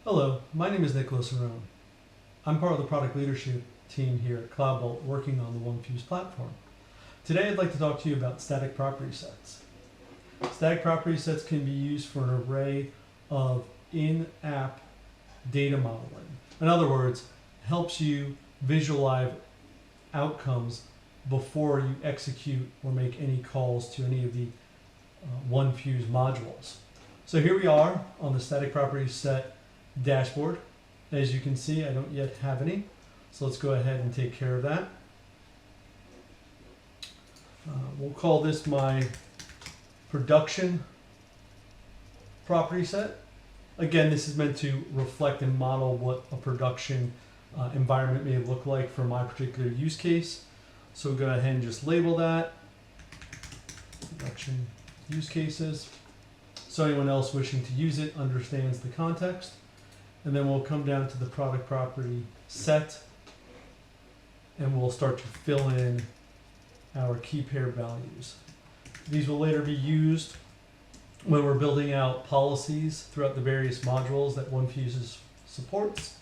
Hello, my name is Nicholas Arone. I'm part of the product leadership team here at CloudBolt working on the OneFuse platform. Today I'd like to talk to you about static property sets. Static property sets can be used for an array of in-app data modeling. In other words, helps you visualize outcomes before you execute or make any calls to any of the OneFuse modules. So here we are on the static property set dashboard. As you can see, I don't yet have any, so let's go ahead and take care of that. We'll call this my production property set. Again, this is meant to reflect and model what a production environment may look like for my particular use case. So we'll go ahead and just label that production use cases, so anyone else wishing to use it understands the context. And then we'll come down to the product property set and we'll start to fill in our key pair values. These will later be used when we're building out policies throughout the various modules that OneFuse supports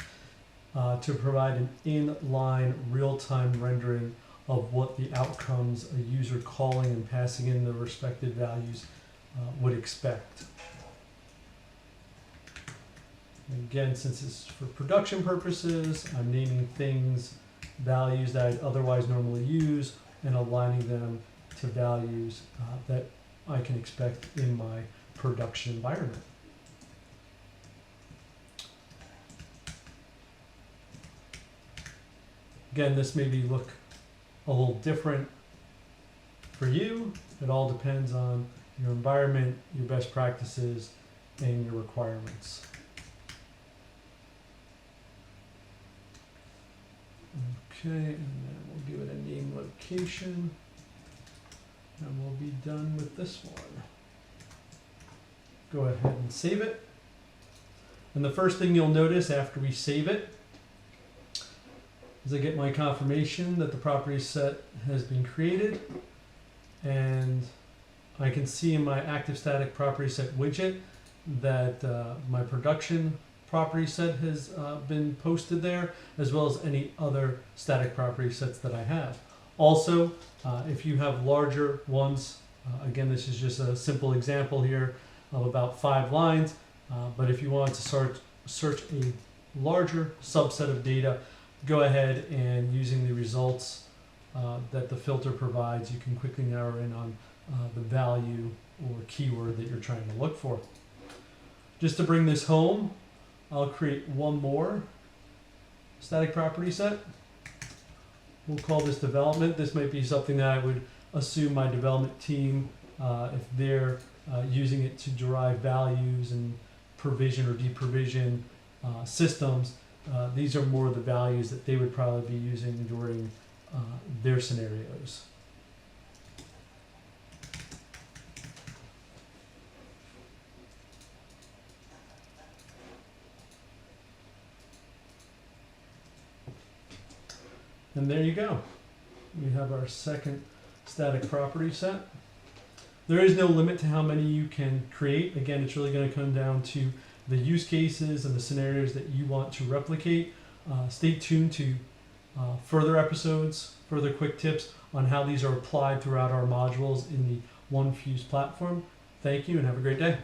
to provide an inline real-time rendering of what the outcomes a user calling and passing in the respective values would expect. Again, since it's for production purposes, I'm naming things, values that I'd otherwise normally use, and aligning them to values that I can expect in my production environment. Again, this may look a little different for you. It all depends on your environment, your best practices, and your requirements. Okay, and then we'll give it a name location, and we'll be done with this one. Go ahead and save it. And the first thing you'll notice after we save it is I get my confirmation that the property set has been created, and I can see in my active static property set widget that my production property set has been posted there, as well as any other static property sets that I have. Also, if you have larger ones, again, this is just a simple example here of about 5 lines, but if you want to search a larger subset of data, go ahead and using the results that the filter provides, you can quickly narrow in on the value or keyword that you're trying to look for. Just to bring this home, I'll create one more static property set. We'll call this development. This might be something that I would assume my development team, if they're using it to derive values and provision or deprovision systems, these are more the values that they would probably be using during their scenarios. And there you go. We have our second static property set. There is no limit to how many you can create. Again, it's really going to come down to the use cases and the scenarios that you want to replicate. Stay tuned to further episodes, further quick tips on how these are applied throughout our modules in the OneFuse platform. Thank you and have a great day.